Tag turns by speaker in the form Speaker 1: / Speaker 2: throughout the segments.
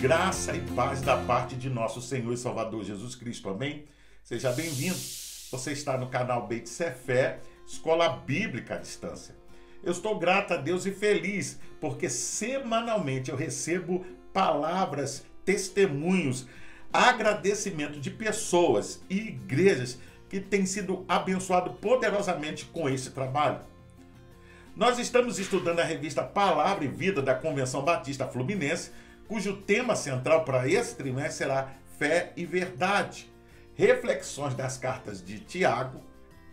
Speaker 1: graça e paz da parte de nosso Senhor e Salvador Jesus Cristo, amém? Seja bem-vindo, você está no canal Beit Fé, Escola Bíblica à Distância. Eu estou grato a Deus e feliz, porque semanalmente eu recebo palavras, testemunhos, agradecimento de pessoas e igrejas que têm sido abençoados poderosamente com esse trabalho. Nós estamos estudando a revista Palavra e Vida da Convenção Batista Fluminense, cujo tema central para esse trimestre será Fé e Verdade. Reflexões das cartas de Tiago,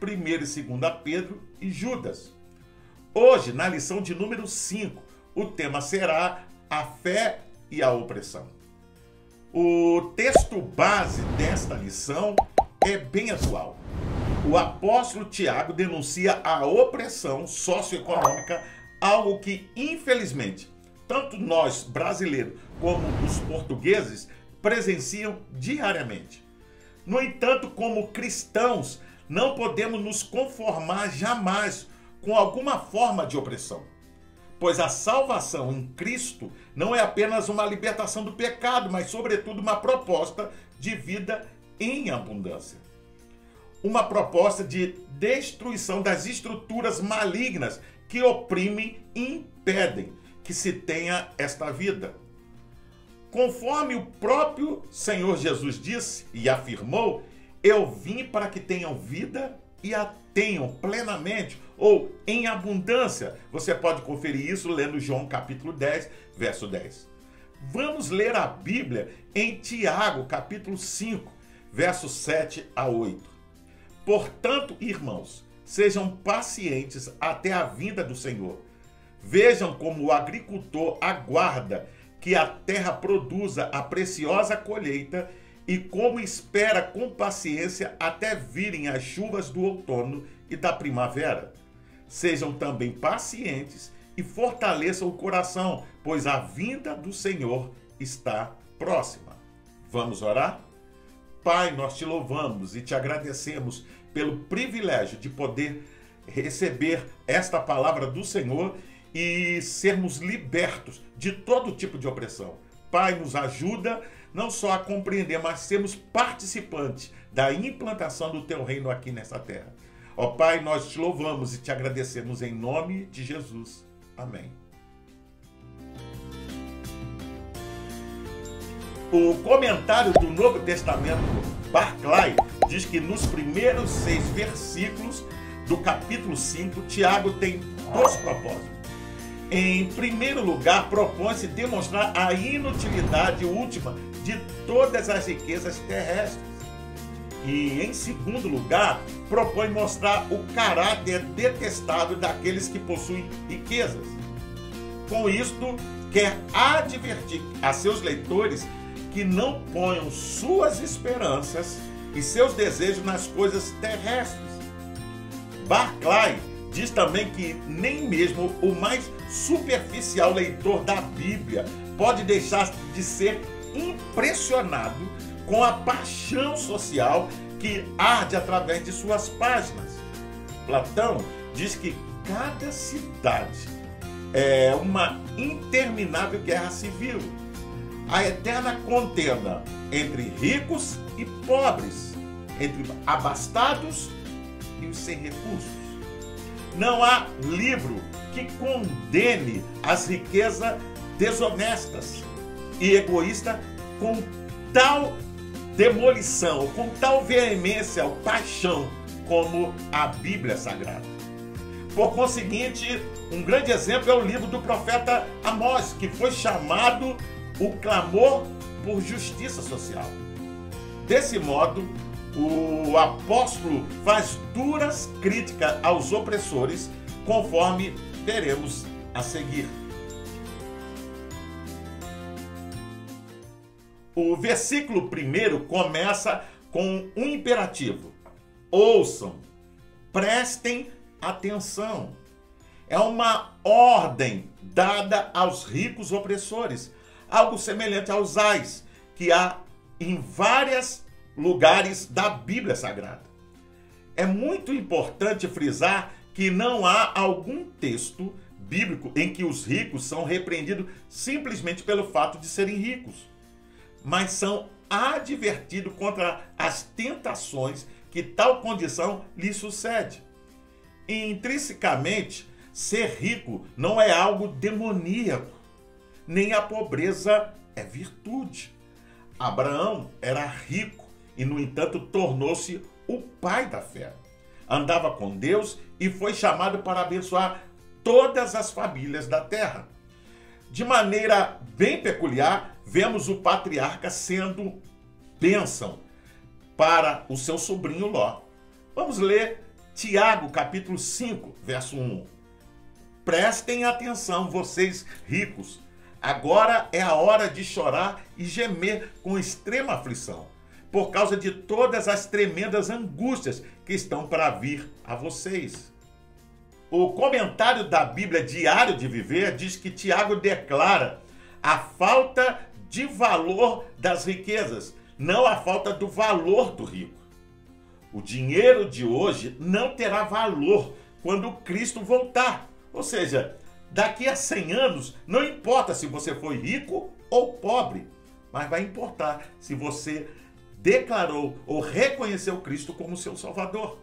Speaker 1: 1 e 2 Pedro e Judas. Hoje, na lição de número 5, o tema será a fé e a opressão. O texto base desta lição é bem atual. O apóstolo Tiago denuncia a opressão socioeconômica, algo que, infelizmente, tanto nós brasileiros como os portugueses presenciam diariamente. No entanto, como cristãos, não podemos nos conformar jamais com alguma forma de opressão, pois a salvação em Cristo não é apenas uma libertação do pecado, mas, sobretudo, uma proposta de vida em abundância. Uma proposta de destruição das estruturas malignas que oprimem e impedem que se tenha esta vida. Conforme o próprio Senhor Jesus disse e afirmou, eu vim para que tenham vida e a tenham plenamente ou em abundância. Você pode conferir isso lendo João capítulo 10, verso 10. Vamos ler a Bíblia em Tiago capítulo 5, versos 7 a 8. Portanto, irmãos, sejam pacientes até a vinda do Senhor. Vejam como o agricultor aguarda que a terra produza a preciosa colheita e como espera com paciência até virem as chuvas do outono e da primavera. Sejam também pacientes e fortaleçam o coração, pois a vinda do Senhor está próxima. Vamos orar? Pai, nós te louvamos e te agradecemos pelo privilégio de poder receber esta palavra do Senhor e sermos libertos de todo tipo de opressão. Pai, nos ajuda não só a compreender, mas sermos participantes da implantação do teu reino aqui nessa terra. Ó Pai, nós te louvamos e te agradecemos em nome de Jesus. Amém. O comentário do Novo Testamento, Barclay, diz que nos primeiros 6 versículos do capítulo 5, Tiago tem 2 propósitos. Em primeiro lugar, propõe-se demonstrar a inutilidade última de todas as riquezas terrestres. E, em segundo lugar, propõe mostrar o caráter detestável daqueles que possuem riquezas. Com isto, quer advertir a seus leitores que não ponham suas esperanças e seus desejos nas coisas terrestres. Barclay diz também que nem mesmo o mais superficial leitor da Bíblia pode deixar de ser impressionado com a paixão social que arde através de suas páginas. Platão diz que cada cidade é uma interminável guerra civil, a eterna contenda entre ricos e pobres, entre abastados e os sem recursos. Não há livro que condene as riquezas desonestas e egoístas com tal demolição, com tal veemência ou paixão como a Bíblia Sagrada. Por conseguinte, um grande exemplo é o livro do profeta Amós, que foi chamado o clamor por justiça social. Desse modo, o apóstolo faz duras críticas aos opressores, conforme veremos a seguir. O versículo 1 começa com um imperativo. Ouçam, prestem atenção. É uma ordem dada aos ricos opressores, algo semelhante aos ais que há em vários lugares da Bíblia Sagrada. É muito importante frisar que não há algum texto bíblico em que os ricos são repreendidos simplesmente pelo fato de serem ricos. mas são advertidos contra as tentações que tal condição lhe sucede. Intrinsecamente, ser rico não é algo demoníaco, nem a pobreza é virtude. Abraão era rico e, no entanto, tornou-se o pai da fé. Andava com Deus e foi chamado para abençoar todas as famílias da terra. De maneira bem peculiar, vemos o patriarca sendo bênção para o seu sobrinho Ló. Vamos ler Tiago, capítulo 5, verso 1. Prestem atenção, vocês ricos. Agora é a hora de chorar e gemer com extrema aflição, por causa de todas as tremendas angústias que estão para vir a vocês. O comentário da Bíblia Diário de Viver diz que Tiago declara a falta de valor das riquezas, não a falta do valor do rico. O dinheiro de hoje não terá valor quando Cristo voltar. Ou seja, daqui a 100 anos, não importa se você foi rico ou pobre, mas vai importar se você declarou ou reconheceu Cristo como seu Salvador.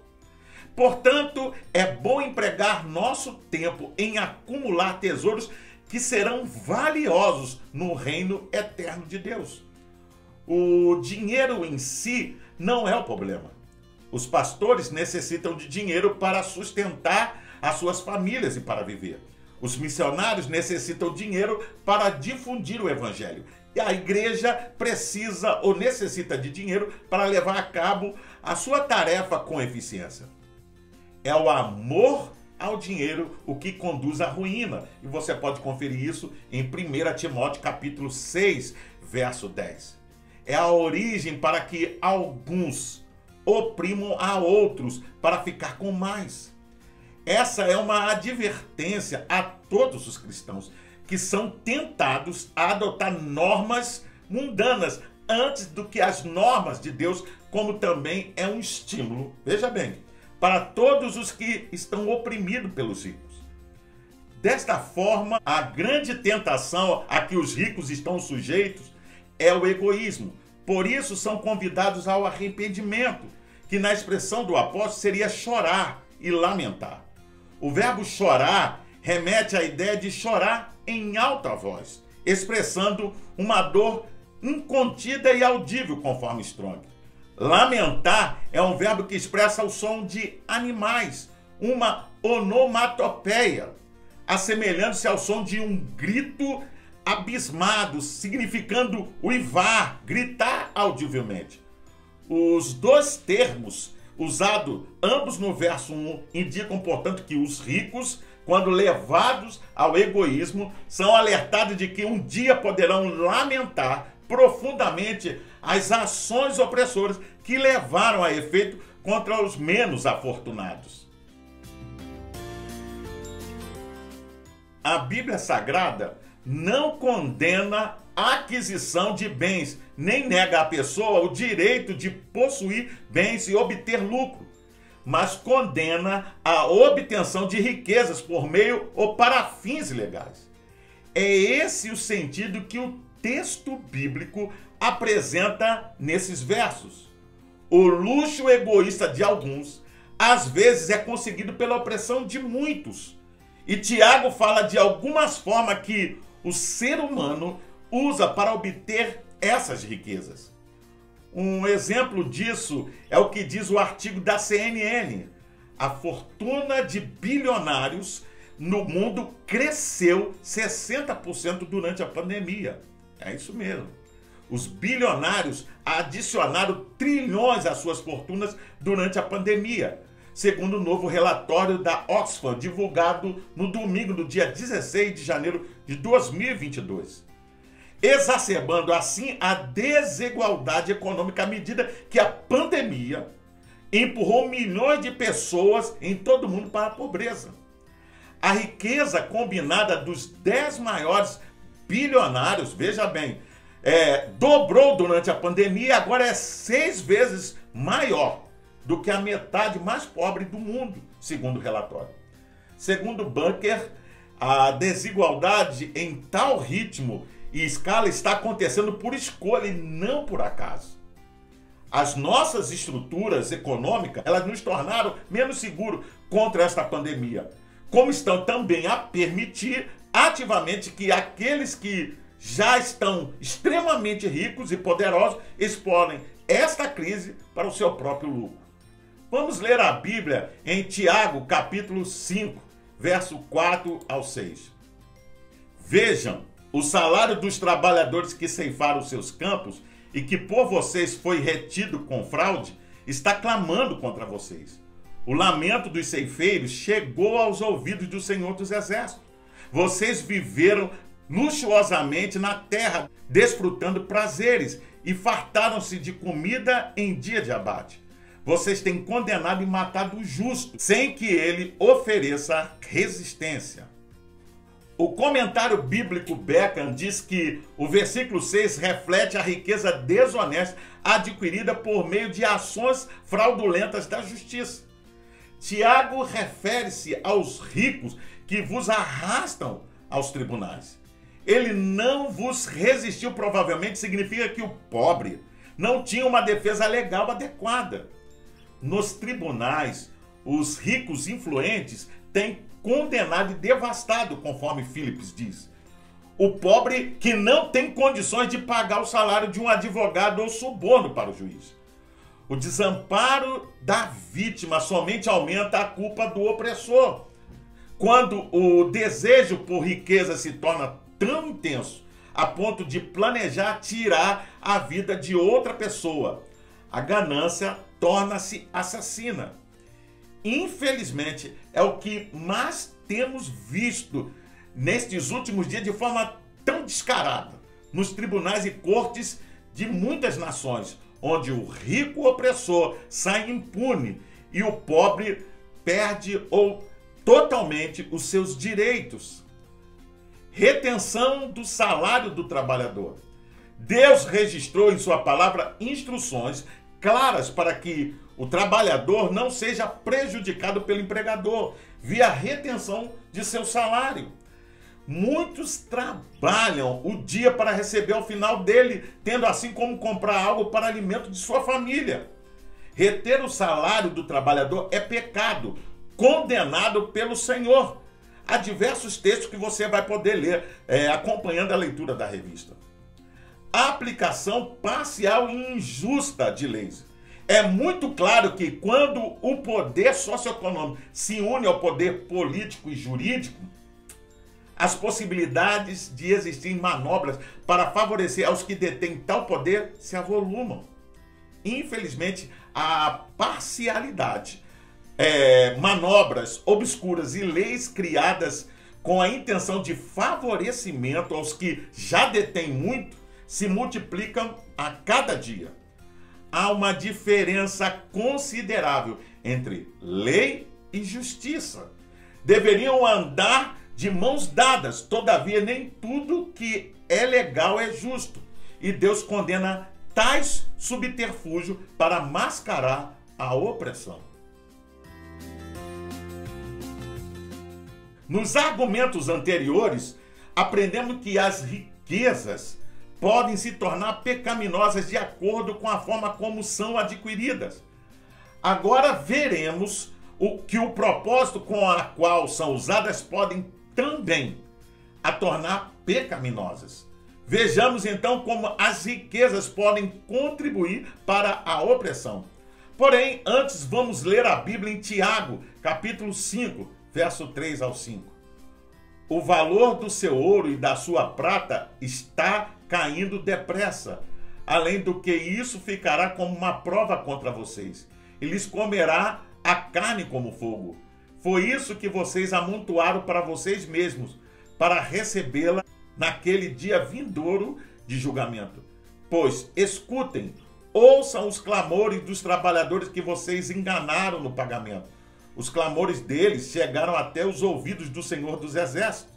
Speaker 1: Portanto, é bom empregar nosso tempo em acumular tesouros que serão valiosos no reino eterno de Deus. O dinheiro em si não é o problema. Os pastores necessitam de dinheiro para sustentar as suas famílias e para viver. Os missionários necessitam de dinheiro para difundir o evangelho. E a igreja precisa ou necessita de dinheiro para levar a cabo a sua tarefa com eficiência. É o amor ao dinheiro o que conduz à ruína. E você pode conferir isso em 1 Timóteo capítulo 6, verso 10. É a origem para que alguns oprimam a outros para ficar com mais. Essa é uma advertência a todos os cristãos que são tentados a adotar normas mundanas antes do que as normas de Deus, como também é um estímulo, veja bem, para todos os que estão oprimidos pelos ricos. Desta forma, a grande tentação a que os ricos estão sujeitos é o egoísmo. Por isso são convidados ao arrependimento, que na expressão do apóstolo seria chorar e lamentar. O verbo chorar remete à ideia de chorar em alta voz, expressando uma dor incontida e audível, conforme Strong. Lamentar é um verbo que expressa o som de animais, uma onomatopeia, assemelhando-se ao som de um grito abismado, significando uivar, gritar audivelmente. Os dois termos usados ambos no verso 1 indicam, portanto, que os ricos, quando levados ao egoísmo, são alertados de que um dia poderão lamentar profundamente as ações opressoras que levaram a efeito contra os menos afortunados. A Bíblia Sagrada não condena a aquisição de bens, nem nega à pessoa o direito de possuir bens e obter lucro, mas condena a obtenção de riquezas por meio ou para fins ilegais. É esse o sentido que o texto bíblico apresenta nesses versos. O luxo egoísta de alguns, às vezes, é conseguido pela opressão de muitos. E Tiago fala de algumas formas que o ser humano usa para obter essas riquezas. Um exemplo disso é o que diz o artigo da CNN. A fortuna de bilionários no mundo cresceu 60% durante a pandemia. É isso mesmo. Os bilionários adicionaram trilhões às suas fortunas durante a pandemia, segundo o novo relatório da Oxfam, divulgado no domingo, no dia 16 de janeiro de 2022. Exacerbando assim a desigualdade econômica à medida que a pandemia empurrou milhões de pessoas em todo o mundo para a pobreza. A riqueza combinada dos 10 maiores bilionários, veja bem, dobrou durante a pandemia e agora é 6 vezes maior do que a metade mais pobre do mundo, segundo o relatório. Segundo Bunker, a desigualdade em tal ritmo e escala está acontecendo por escolha e não por acaso. As nossas estruturas econômicas, elas nos tornaram menos seguros contra esta pandemia, como estão também a permitir ativamente que aqueles que já estão extremamente ricos e poderosos explorem esta crise para o seu próprio lucro. Vamos ler a Bíblia em Tiago, capítulo 5, verso 4 ao 6. Vejam, o salário dos trabalhadores que ceifaram seus campos e que por vocês foi retido com fraude, está clamando contra vocês. O lamento dos ceifeiros chegou aos ouvidos do Senhor dos Exércitos. Vocês viveram luxuosamente na terra, desfrutando prazeres, e fartaram-se de comida em dia de abate. Vocês têm condenado e matado o justo, sem que ele ofereça resistência. O comentário bíblico Beckham diz que o versículo 6 reflete a riqueza desonesta adquirida por meio de ações fraudulentas da justiça. Tiago refere-se aos ricos que vos arrastam aos tribunais. Ele não vos resistiu, provavelmente significa que o pobre não tinha uma defesa legal adequada. Nos tribunais, os ricos influentes têm condenado e devastado, conforme Phillips diz. O pobre que não tem condições de pagar o salário de um advogado ou suborno para o juiz. O desamparo da vítima somente aumenta a culpa do opressor. Quando o desejo por riqueza se torna tão intenso a ponto de planejar tirar a vida de outra pessoa, a ganância torna-se assassina. Infelizmente, é o que mais temos visto nestes últimos dias de forma tão descarada nos tribunais e cortes de muitas nações, onde o rico opressor sai impune e o pobre perde ou totalmente os seus direitos. Retenção do salário do trabalhador. Deus registrou em sua palavra instruções claras para que o trabalhador não seja prejudicado pelo empregador via retenção de seu salário. Muitos trabalham o dia para receber ao final dele, tendo assim como comprar algo para alimento de sua família. Reter o salário do trabalhador é pecado, condenado pelo Senhor. Há diversos textos que você vai poder ler acompanhando a leitura da revista. A aplicação parcial e injusta de leis. É muito claro que quando o poder socioeconômico se une ao poder político e jurídico, as possibilidades de existir manobras para favorecer aos que detêm tal poder se avolumam. Infelizmente, a parcialidade, manobras obscuras e leis criadas com a intenção de favorecimento aos que já detêm muito se multiplicam a cada dia. Há uma diferença considerável entre lei e justiça. Deveriam andar de mãos dadas, todavia nem tudo que é legal é justo. E Deus condena tais subterfúgios para mascarar a opressão. Nos argumentos anteriores, aprendemos que as riquezas podem se tornar pecaminosas de acordo com a forma como são adquiridas. Agora veremos que o propósito com a qual são usadas podem também a tornar pecaminosas. Vejamos então como as riquezas podem contribuir para a opressão. Porém, antes vamos ler a Bíblia em Tiago, capítulo 5, verso 3 ao 5. O valor do seu ouro e da sua prata está caindo depressa. Além do que isso ficará como uma prova contra vocês. E lhes comerá a carne como fogo. Foi isso que vocês amontoaram para vocês mesmos, para recebê-la naquele dia vindouro de julgamento. Pois, escutem, ouçam os clamores dos trabalhadores que vocês enganaram no pagamento. Os clamores deles chegaram até os ouvidos do Senhor dos Exércitos.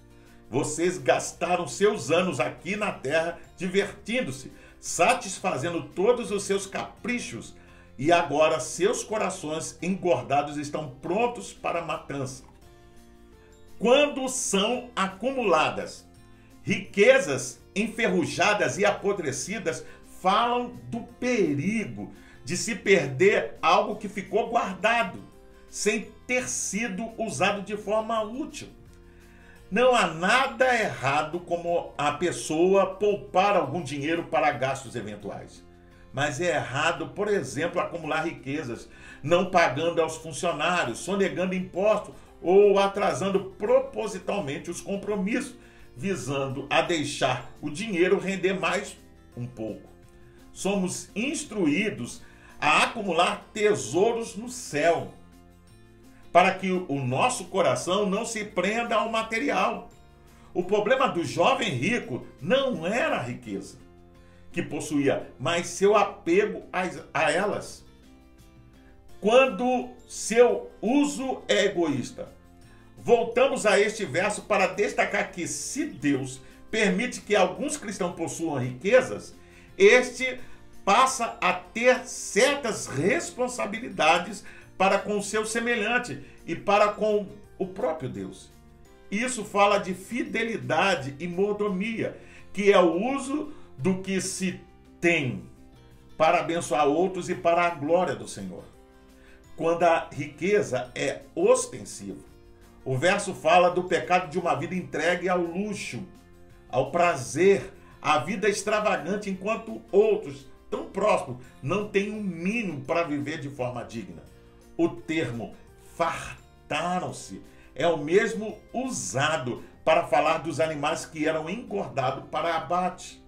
Speaker 1: Vocês gastaram seus anos aqui na terra divertindo-se, satisfazendo todos os seus caprichos, e agora seus corações engordados estão prontos para a matança. Quando são acumuladas Riquezas enferrujadas e apodrecidas falam do perigo de se perder algo que ficou guardado, sem ter sido usado de forma útil. Não há nada errado como a pessoa poupar algum dinheiro para gastos eventuais. Mas é errado, por exemplo, acumular riquezas, não pagando aos funcionários, sonegando impostos ou atrasando propositalmente os compromissos, visando a deixar o dinheiro render mais um pouco. Somos instruídos a acumular tesouros no céu, para que o nosso coração não se prenda ao material. O problema do jovem rico não era a riqueza que possuía, mas seu apego a elas. Quando seu uso é egoísta. Voltamos a este verso para destacar que, se Deus permite que alguns cristãos possuam riquezas, este passa a ter certas responsabilidades para com o seu semelhante e para com o próprio Deus. Isso fala de fidelidade e mordomia, que é o uso do que se tem para abençoar outros e para a glória do Senhor. Quando a riqueza é ostensiva, o verso fala do pecado de uma vida entregue ao luxo, ao prazer, à vida extravagante, enquanto outros, tão próximos, não têm um mínimo para viver de forma digna. O termo fartaram-se é o mesmo usado para falar dos animais que eram engordados para abate.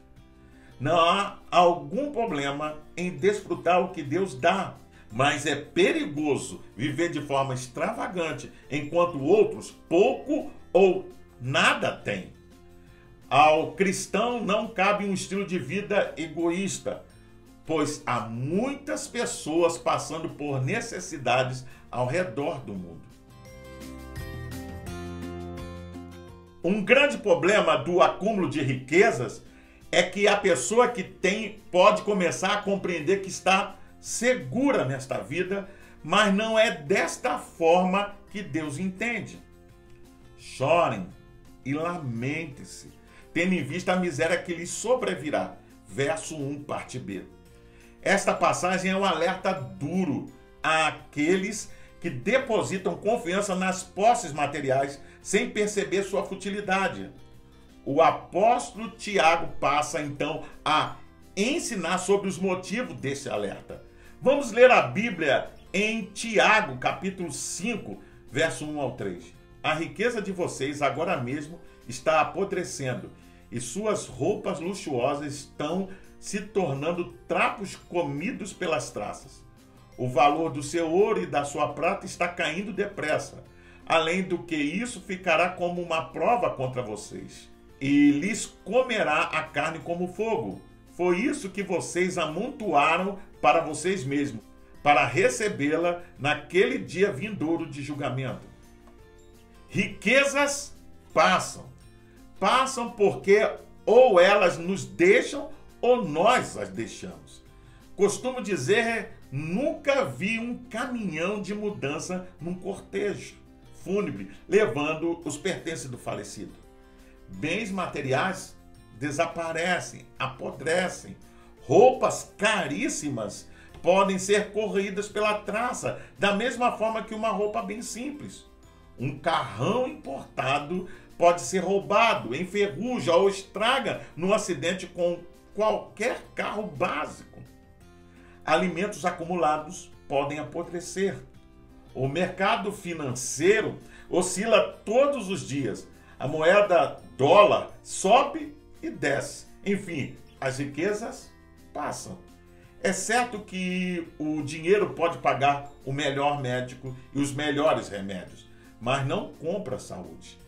Speaker 1: Não há algum problema em desfrutar o que Deus dá, mas é perigoso viver de forma extravagante, enquanto outros pouco ou nada têm. Ao cristão não cabe um estilo de vida egoísta, pois há muitas pessoas passando por necessidades ao redor do mundo. Um grande problema do acúmulo de riquezas é que a pessoa que tem pode começar a compreender que está segura nesta vida, mas não é desta forma que Deus entende. Chorem e lamentem-se, tendo em vista a miséria que lhes sobrevirá. Verso 1, parte B. Esta passagem é um alerta duro àqueles que depositam confiança nas posses materiais sem perceber sua futilidade. O apóstolo Tiago passa então a ensinar sobre os motivos desse alerta. Vamos ler a Bíblia em Tiago, capítulo 5, verso 1 ao 3. A riqueza de vocês agora mesmo está apodrecendo e suas roupas luxuosas estão se tornando trapos comidos pelas traças. O valor do seu ouro e da sua prata está caindo depressa. Além do que isso, ficará como uma prova contra vocês, e lhes comerá a carne como fogo. Foi isso que vocês amontoaram para vocês mesmos, para recebê-la naquele dia vindouro de julgamento. Riquezas passam. Passam porque ou elas nos deixam ou nós as deixamos. Costumo dizer, nunca vi um caminhão de mudança num cortejo fúnebre levando os pertences do falecido. Bens materiais desaparecem, apodrecem. Roupas caríssimas podem ser corroídas pela traça, da mesma forma que uma roupa bem simples. Um carrão importado pode ser roubado, enferruja ou estraga num acidente com qualquer carro básico. Alimentos acumulados podem apodrecer. O mercado financeiro oscila todos os dias. A moeda dólar sobe e desce. Enfim, as riquezas passam. É certo que o dinheiro pode pagar o melhor médico e os melhores remédios, mas não compra a saúde.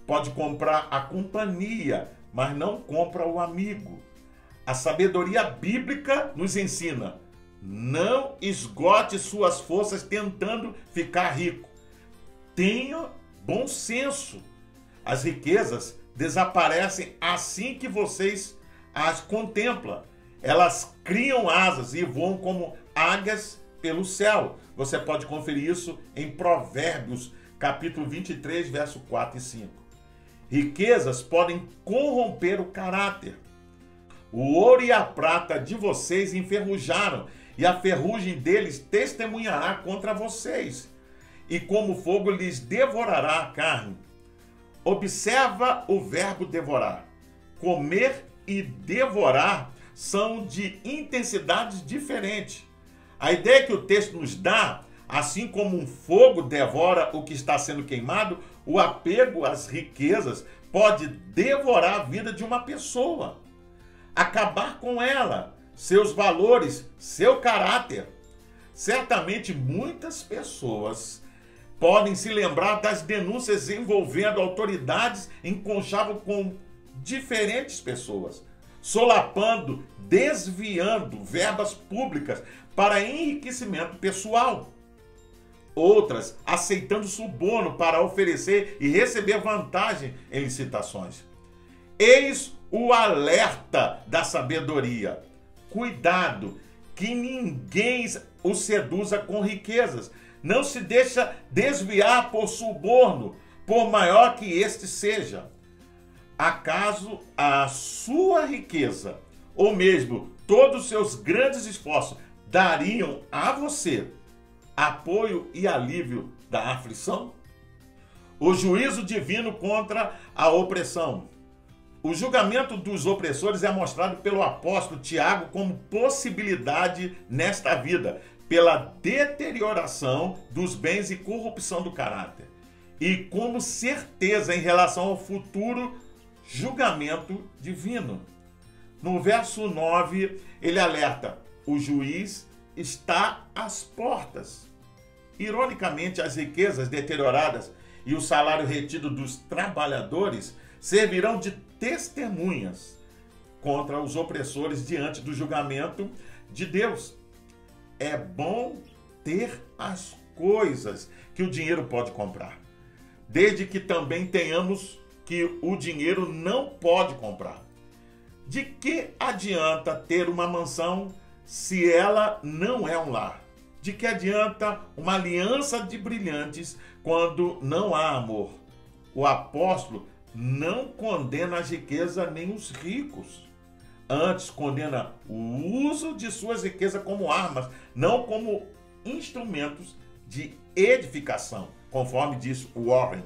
Speaker 1: Pode comprar a companhia, mas não compra o amigo. A sabedoria bíblica nos ensina: não esgote suas forças tentando ficar rico. Tenha bom senso. As riquezas desaparecem assim que vocês as contemplam. Elas criam asas e voam como águias pelo céu. Você pode conferir isso em Provérbios, capítulo 23, verso 4 e 5. Riquezas podem corromper o caráter. O ouro e a prata de vocês enferrujaram, e a ferrugem deles testemunhará contra vocês, e como fogo lhes devorará a carne. Observa o verbo devorar. Comer e devorar são de intensidades diferentes. A ideia que o texto nos dá, assim como um fogo devora o que está sendo queimado, o apego às riquezas pode devorar a vida de uma pessoa, acabar com ela, seus valores, seu caráter. Certamente muitas pessoas podem se lembrar das denúncias envolvendo autoridades em conchavo com diferentes pessoas, solapando, desviando verbas públicas para enriquecimento pessoal. Outras aceitando suborno para oferecer e receber vantagem em licitações. Eis o alerta da sabedoria. Cuidado, que ninguém o seduza com riquezas. Não se deixa desviar por suborno, por maior que este seja. Acaso a sua riqueza, ou mesmo todos os seus grandes esforços, dariam a você apoio e alívio da aflição? O juízo divino contra a opressão. O julgamento dos opressores é mostrado pelo apóstolo Tiago como possibilidade nesta vida, pela deterioração dos bens e corrupção do caráter, e como certeza em relação ao futuro julgamento divino. No verso 9, ele alerta: o juiz está às portas. Ironicamente, as riquezas deterioradas e o salário retido dos trabalhadores servirão de testemunhas contra os opressores diante do julgamento de Deus. É bom ter as coisas que o dinheiro pode comprar, desde que também tenhamos que o dinheiro não pode comprar. De que adianta ter uma mansão se ela não é um lar? De que adianta uma aliança de brilhantes quando não há amor? O apóstolo não condena a riqueza nem os ricos. Antes, condena o uso de suas riquezas como armas, não como instrumentos de edificação, conforme diz Warren.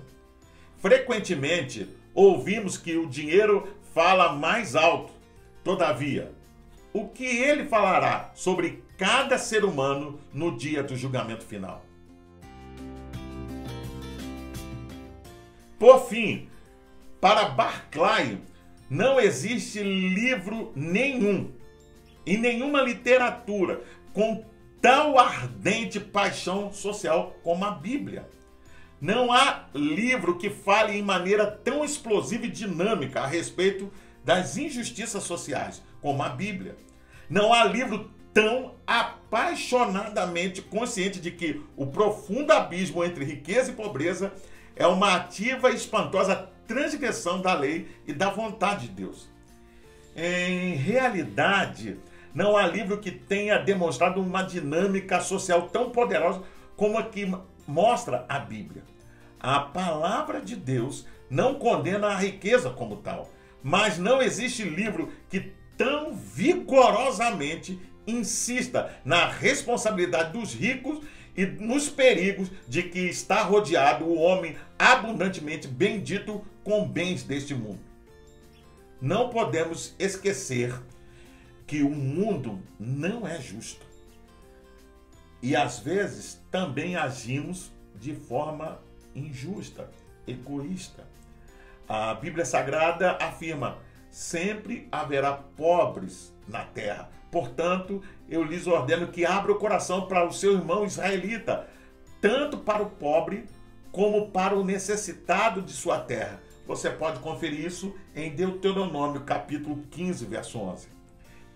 Speaker 1: Frequentemente, ouvimos que o dinheiro fala mais alto. Todavia, o que ele falará sobre cada ser humano no dia do julgamento final? Por fim, para Barclay, não existe livro nenhum e nenhuma literatura com tão ardente paixão social como a Bíblia. Não há livro que fale em maneira tão explosiva e dinâmica a respeito das injustiças sociais como a Bíblia. Não há livro tão apaixonadamente consciente de que o profundo abismo entre riqueza e pobreza é uma ativa e espantosa transgressão da lei e da vontade de Deus. Em realidade, não há livro que tenha demonstrado uma dinâmica social tão poderosa como a que mostra a Bíblia. A palavra de Deus não condena a riqueza como tal, mas não existe livro que tão vigorosamente insista na responsabilidade dos ricos e nos perigos de que está rodeado o homem abundantemente bendito com bens deste mundo. Não podemos esquecer que o mundo não é justo. E às vezes também agimos de forma injusta, egoísta. A Bíblia Sagrada afirma: sempre haverá pobres na terra. Portanto, eu lhes ordeno que abra o coração para o seu irmão israelita, tanto para o pobre como para o necessitado de sua terra. Você pode conferir isso em Deuteronômio, capítulo 15, verso 11.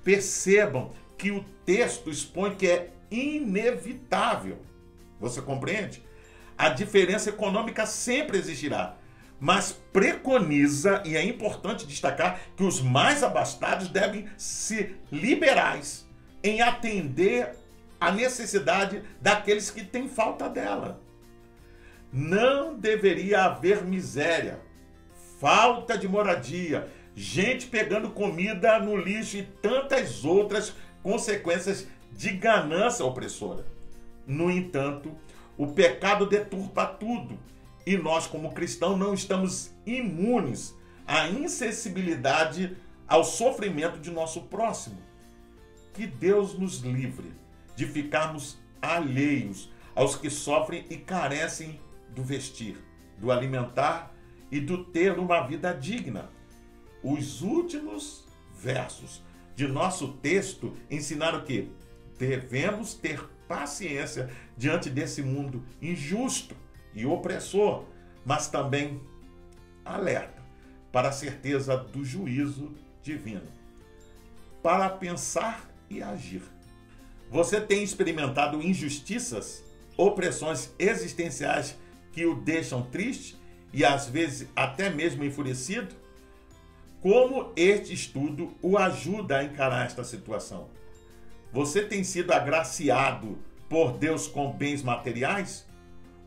Speaker 1: Percebam que o texto expõe que é inevitável. Você compreende? A diferença econômica sempre existirá, mas preconiza, e é importante destacar, que os mais abastados devem ser liberais em atender à necessidade daqueles que têm falta dela. Não deveria haver miséria, falta de moradia, gente pegando comida no lixo e tantas outras consequências de ganância opressora. No entanto, o pecado deturpa tudo e nós, como cristãos, não estamos imunes à insensibilidade ao sofrimento de nosso próximo. Que Deus nos livre de ficarmos alheios aos que sofrem e carecem do vestir, do alimentar e do ter uma vida digna. Os últimos versos de nosso texto ensinaram que devemos ter paciência diante desse mundo injusto e opressor, mas também alerta para a certeza do juízo divino, para pensar e agir. Você tem experimentado injustiças, opressões existenciais que o deixam triste e às vezes até mesmo enfurecido? Como este estudo o ajuda a encarar esta situação? Você tem sido agraciado por Deus com bens materiais?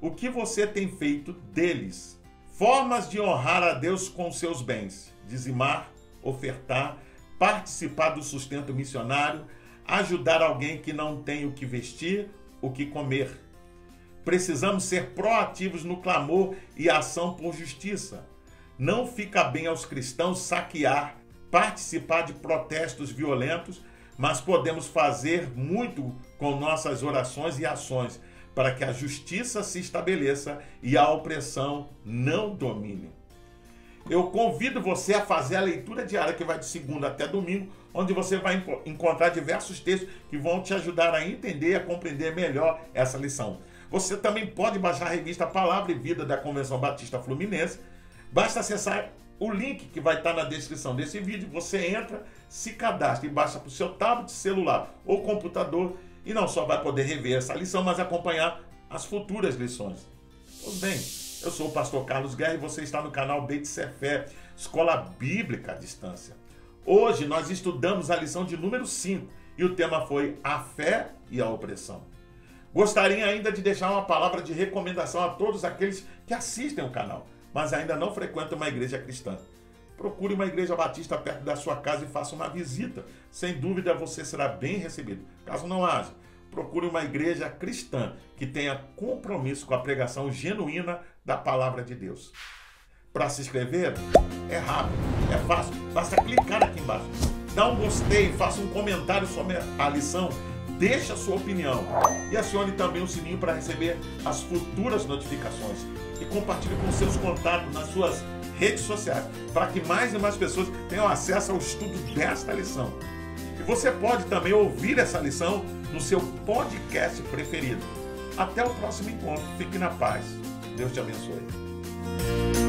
Speaker 1: O que você tem feito deles? Formas de honrar a Deus com seus bens: dizimar, ofertar, participar do sustento missionário, ajudar alguém que não tem o que vestir, o que comer. Precisamos ser proativos no clamor e ação por justiça. Não fica bem aos cristãos saquear, participar de protestos violentos, mas podemos fazer muito com nossas orações e ações para que a justiça se estabeleça e a opressão não domine. Eu convido você a fazer a leitura diária, que vai de segunda até domingo, onde você vai encontrar diversos textos que vão te ajudar a entender e a compreender melhor essa lição. Você também pode baixar a revista Palavra e Vida da Convenção Batista Fluminense. Basta acessar o link que vai estar na descrição desse vídeo. Você entra, se cadastra e baixa para o seu tablet, celular ou computador, e não só vai poder rever essa lição, mas acompanhar as futuras lições. Pois bem, eu sou o pastor Carlos Guerra e você está no canal Beit Sefé, Escola Bíblica à Distância. Hoje nós estudamos a lição de número 5 e o tema foi a fé e a opressão. Gostaria ainda de deixar uma palavra de recomendação a todos aqueles que assistem o canal, mas ainda não frequentam uma igreja cristã. Procure uma igreja batista perto da sua casa e faça uma visita. Sem dúvida você será bem recebido. Caso não haja, procure uma igreja cristã que tenha compromisso com a pregação genuína da palavra de Deus. Para se inscrever, é rápido, é fácil, basta clicar aqui embaixo. Dá um gostei, faça um comentário sobre a lição, deixe a sua opinião e acione também o sininho para receber as futuras notificações. E compartilhe com seus contatos nas suas redes sociais, para que mais e mais pessoas tenham acesso ao estudo desta lição. E você pode também ouvir essa lição no seu podcast preferido. Até o próximo encontro. Fique na paz. Deus te abençoe.